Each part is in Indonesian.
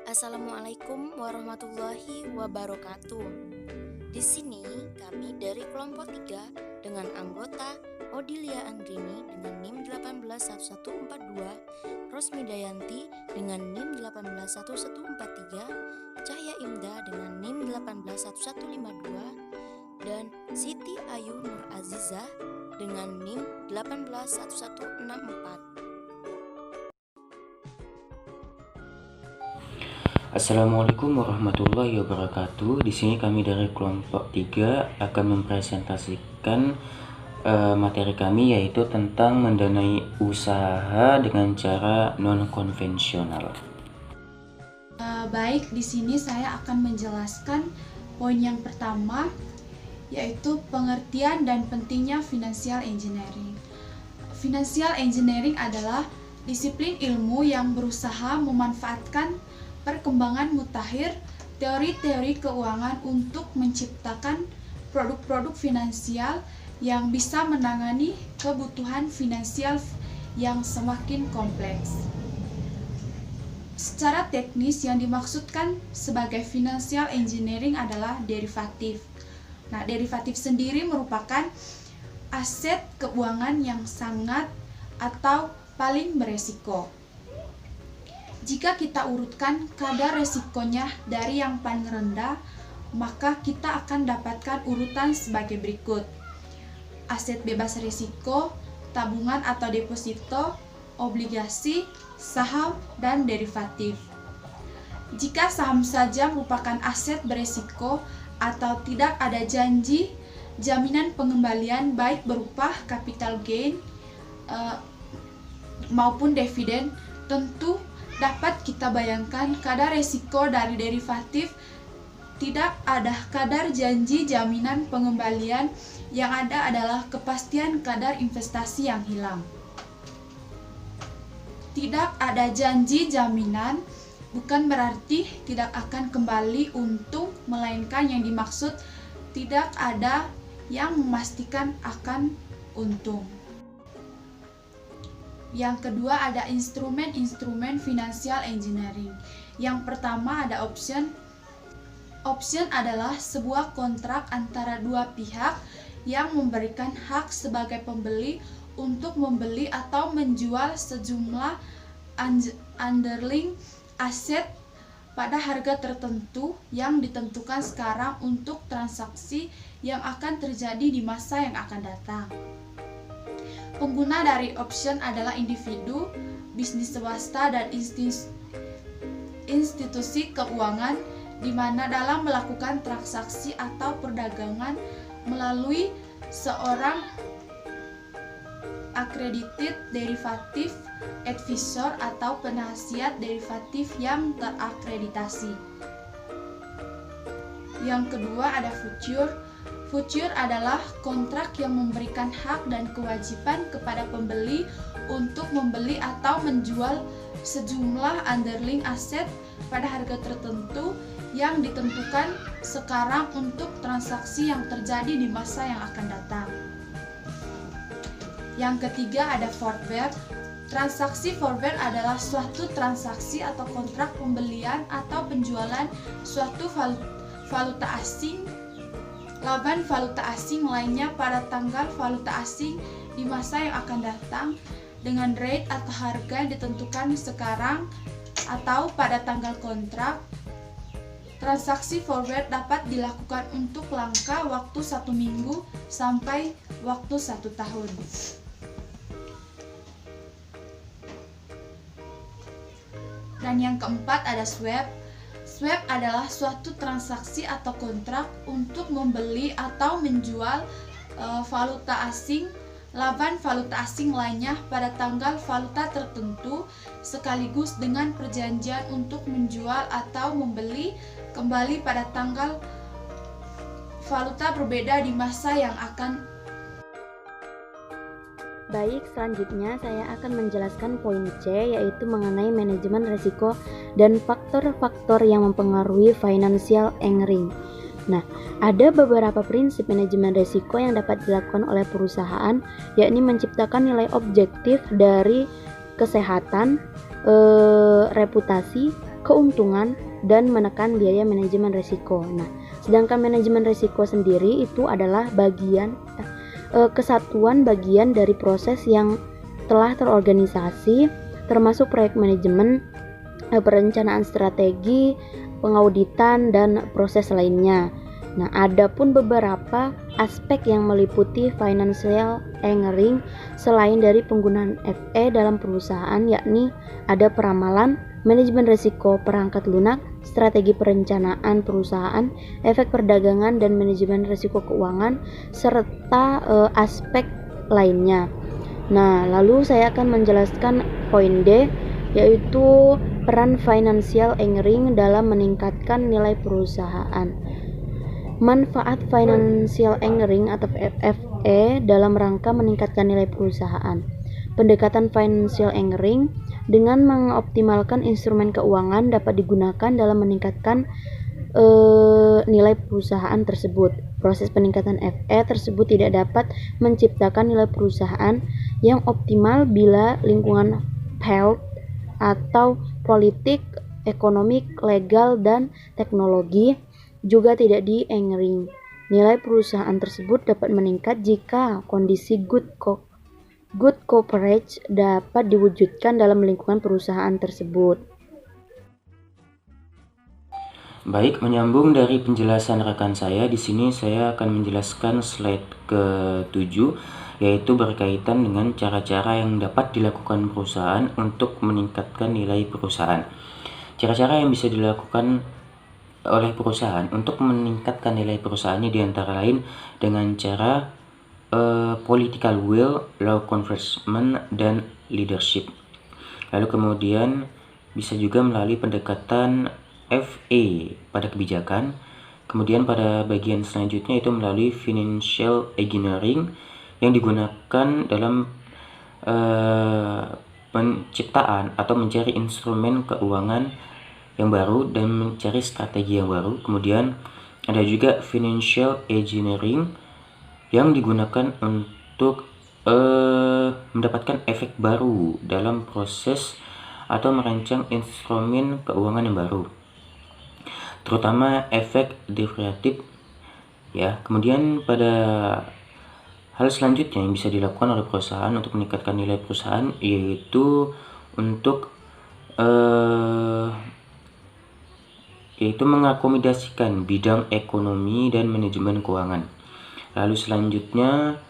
Assalamualaikum warahmatullahi wabarakatuh. Di sini kami dari kelompok 3 dengan anggota Odilia Andrini dengan NIM 181142, Rosmi Dayanti dengan NIM 181143, Cahya Imda dengan NIM 181152, dan Siti Ayu Nur Azizah dengan NIM 181164. Assalamualaikum warahmatullahi wabarakatuh. Di sini kami dari kelompok 3 akan mempresentasikan materi kami, yaitu tentang mendanai usaha dengan cara non-konvensional. Baik, di sini saya akan menjelaskan poin yang pertama, yaitu pengertian dan pentingnya financial engineering. Financial engineering adalah disiplin ilmu yang berusaha memanfaatkan perkembangan mutakhir teori-teori keuangan untuk menciptakan produk-produk finansial yang bisa menangani kebutuhan finansial yang semakin kompleks. Secara teknis, yang dimaksudkan sebagai financial engineering adalah derivatif. Nah, derivatif sendiri merupakan aset keuangan yang sangat atau paling beresiko. Jika kita urutkan kadar resikonya dari yang paling rendah, maka kita akan dapatkan urutan sebagai berikut: aset bebas risiko, tabungan atau deposito, obligasi, saham, dan derivatif. Jika saham saja merupakan aset beresiko atau tidak ada janji jaminan pengembalian baik berupa capital gain maupun dividen, tentu dapat kita bayangkan kadar resiko dari derivatif tidak ada kadar janji jaminan pengembalian, yang ada adalah kepastian kadar investasi yang hilang. Tidak ada janji jaminan bukan berarti tidak akan kembali untung, melainkan yang dimaksud tidak ada yang memastikan akan untung. Yang kedua ada instrumen-instrumen financial engineering. Yang pertama ada option. Option adalah sebuah kontrak antara dua pihak yang memberikan hak sebagai pembeli untuk membeli atau menjual sejumlah underlying aset pada harga tertentu yang ditentukan sekarang untuk transaksi yang akan terjadi di masa yang akan datang. Pengguna dari option adalah individu, bisnis swasta, dan institusi keuangan, di mana dalam melakukan transaksi atau perdagangan melalui seorang accredited derivative advisor atau penasihat derivatif yang terakreditasi. Yang kedua ada future. Future adalah kontrak yang memberikan hak dan kewajiban kepada pembeli untuk membeli atau menjual sejumlah underlying aset pada harga tertentu yang ditentukan sekarang untuk transaksi yang terjadi di masa yang akan datang. Yang ketiga ada forward. Transaksi forward adalah suatu transaksi atau kontrak pembelian atau penjualan suatu valuta asing lawan valuta asing lainnya pada tanggal valuta asing di masa yang akan datang dengan rate atau harga yang ditentukan sekarang atau pada tanggal kontrak. Transaksi forward dapat dilakukan untuk langkah waktu 1 minggu sampai waktu 1 tahun. Dan yang keempat ada swap. Swap adalah suatu transaksi atau kontrak untuk membeli atau menjual valuta asing lawan valuta asing lainnya pada tanggal valuta tertentu, sekaligus dengan perjanjian untuk menjual atau membeli kembali pada tanggal valuta berbeda di masa yang akan. Baik, selanjutnya saya akan menjelaskan poin C, yaitu mengenai manajemen risiko dan faktor-faktor yang mempengaruhi financial engineering. Nah, ada beberapa prinsip manajemen risiko yang dapat dilakukan oleh perusahaan, yakni menciptakan nilai objektif dari kesehatan, reputasi, keuntungan, dan menekan biaya manajemen risiko. Nah, sedangkan manajemen risiko sendiri itu adalah kesatuan bagian dari proses yang telah terorganisasi, termasuk proyek manajemen, perencanaan strategi, pengauditan, dan proses lainnya. Nah, ada pun beberapa aspek yang meliputi financial engineering selain dari penggunaan FE dalam perusahaan, yakni ada peramalan, manajemen risiko perangkat lunak, strategi perencanaan perusahaan, efek perdagangan, dan manajemen risiko keuangan, serta aspek lainnya. Nah, lalu saya akan menjelaskan poin D, yaitu peran financial engineering dalam meningkatkan nilai perusahaan. Manfaat financial engineering atau FE dalam rangka meningkatkan nilai perusahaan. Pendekatan financial engineering dengan mengoptimalkan instrumen keuangan dapat digunakan dalam meningkatkan nilai perusahaan tersebut. Proses peningkatan FE tersebut tidak dapat menciptakan nilai perusahaan yang optimal bila lingkungan health atau politik, ekonomi, legal, dan teknologi juga tidak di-engineering. Nilai perusahaan tersebut dapat meningkat jika kondisi good corporate dapat diwujudkan dalam lingkungan perusahaan tersebut. Baik, menyambung dari penjelasan rekan saya, di sini saya akan menjelaskan slide ke-7, yaitu berkaitan dengan cara-cara yang dapat dilakukan perusahaan untuk meningkatkan nilai perusahaan. Cara-cara yang bisa dilakukan oleh perusahaan untuk meningkatkan nilai perusahaannya diantara lain dengan cara political will, law enforcement, dan leadership. Lalu kemudian bisa juga melalui pendekatan FE pada kebijakan. Kemudian pada bagian selanjutnya itu melalui financial engineering yang digunakan dalam penciptaan atau mencari instrumen keuangan yang baru dan mencari strategi yang baru. Kemudian ada juga financial engineering yang digunakan untuk mendapatkan efek baru dalam proses atau merancang instrumen keuangan yang baru, terutama efek derivatif ya. Kemudian pada hal selanjutnya yang bisa dilakukan oleh perusahaan untuk meningkatkan nilai perusahaan yaitu mengakomodasikan bidang ekonomi dan manajemen keuangan. Lalu selanjutnya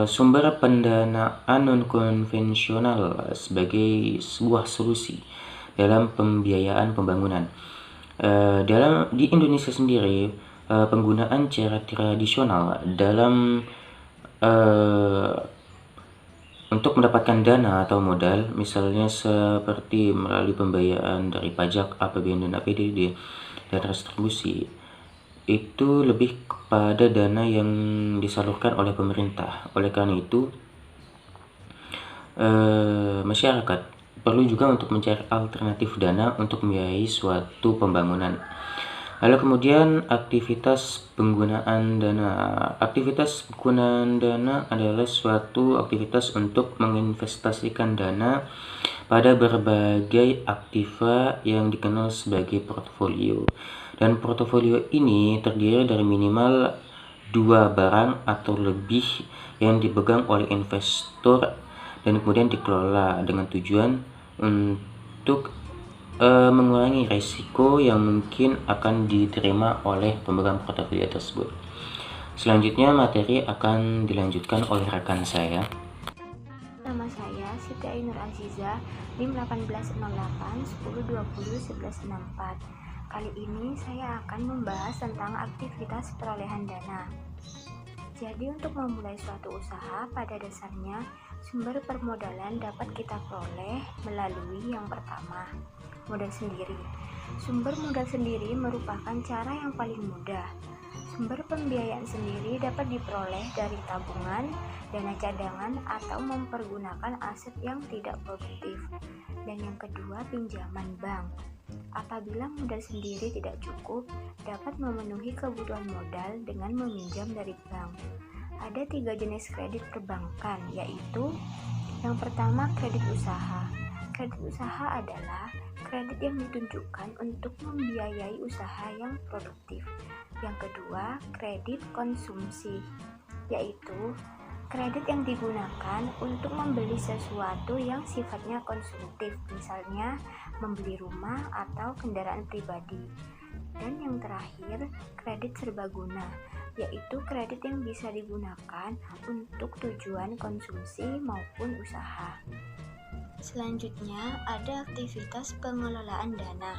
sumber pendanaan non-konvensional sebagai sebuah solusi dalam pembiayaan pembangunan. Di Indonesia sendiri, penggunaan cara tradisional dalam untuk mendapatkan dana atau modal, misalnya seperti melalui pembayaran dari pajak, APBN dan APBD, dan restribusi, itu lebih kepada dana yang disalurkan oleh pemerintah. Oleh karena itu, masyarakat perlu juga untuk mencari alternatif dana untuk membiayai suatu pembangunan. Lalu kemudian aktivitas penggunaan dana. Aktivitas penggunaan dana adalah suatu aktivitas untuk menginvestasikan dana pada berbagai aktiva yang dikenal sebagai portofolio. Dan portofolio ini terdiri dari minimal 2 barang atau lebih yang dipegang oleh investor dan kemudian dikelola dengan tujuan untuk mengurangi risiko yang mungkin akan diterima oleh pemegang portofolio tersebut. Selanjutnya materi akan dilanjutkan oleh rekan saya. Nama saya Siti Ayu Nur Aziza, NIM 1808 1020 1164. Kali ini saya akan membahas tentang aktivitas perolehan dana. Jadi untuk memulai suatu usaha, pada dasarnya sumber permodalan dapat kita peroleh melalui yang pertama, modal sendiri. Sumber modal sendiri merupakan cara yang paling mudah. Sumber pembiayaan sendiri dapat diperoleh dari tabungan, dana cadangan, atau mempergunakan aset yang tidak produktif. Dan yang kedua, pinjaman bank. Apabila modal sendiri tidak cukup, dapat memenuhi kebutuhan modal dengan meminjam dari bank. Ada 3 jenis kredit perbankan, yaitu yang pertama kredit usaha. Kredit usaha adalah kredit yang ditunjukkan untuk membiayai usaha yang produktif. Yang kedua, kredit konsumsi, yaitu kredit yang digunakan untuk membeli sesuatu yang sifatnya konsumtif, misalnya membeli rumah atau kendaraan pribadi. Dan yang terakhir, kredit serbaguna, yaitu kredit yang bisa digunakan untuk tujuan konsumsi maupun usaha. Selanjutnya, ada aktivitas pengelolaan dana.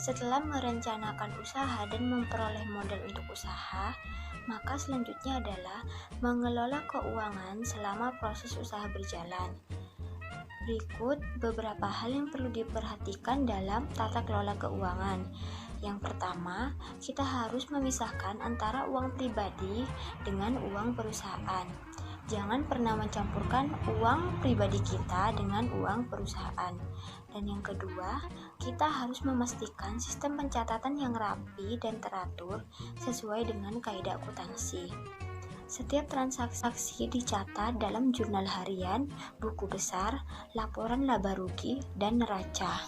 Setelah merencanakan usaha dan memperoleh modal untuk usaha, maka selanjutnya adalah mengelola keuangan selama proses usaha berjalan. Berikut beberapa hal yang perlu diperhatikan dalam tata kelola keuangan. Yang pertama, kita harus memisahkan antara uang pribadi dengan uang perusahaan. Jangan pernah mencampurkan uang pribadi kita dengan uang perusahaan. Dan yang kedua, kita harus memastikan sistem pencatatan yang rapi dan teratur sesuai dengan kaidah akuntansi. Setiap transaksi dicatat dalam jurnal harian, buku besar, laporan laba rugi, dan neraca.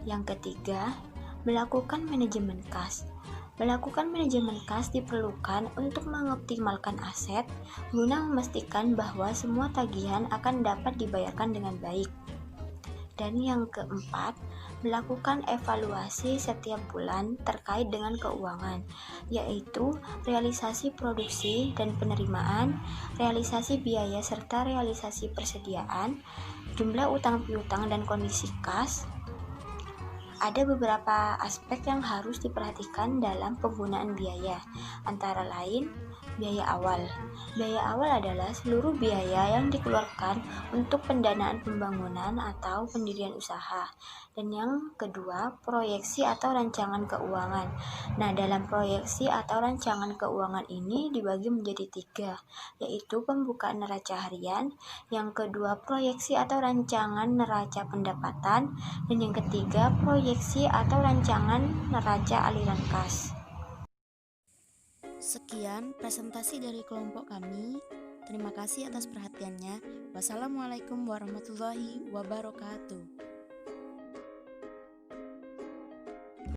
Yang ketiga, melakukan manajemen kas. Melakukan manajemen kas diperlukan untuk mengoptimalkan aset guna memastikan bahwa semua tagihan akan dapat dibayarkan dengan baik. Dan yang keempat, melakukan evaluasi setiap bulan terkait dengan keuangan, yaitu realisasi produksi dan penerimaan, realisasi biaya serta realisasi persediaan, jumlah utang piutang dan kondisi kas. Ada beberapa aspek yang harus diperhatikan dalam penggunaan biaya, antara lain biaya awal. Biaya awal adalah seluruh biaya yang dikeluarkan untuk pendanaan pembangunan atau pendirian usaha. Dan yang kedua, proyeksi atau rancangan keuangan. Nah, dalam proyeksi atau rancangan keuangan ini dibagi menjadi 3, yaitu pembukaan neraca harian, yang kedua proyeksi atau rancangan neraca pendapatan, dan yang ketiga proyeksi atau rancangan neraca aliran kas. Sekian presentasi dari kelompok kami. Terima kasih atas perhatiannya. Wassalamualaikum warahmatullahi wabarakatuh.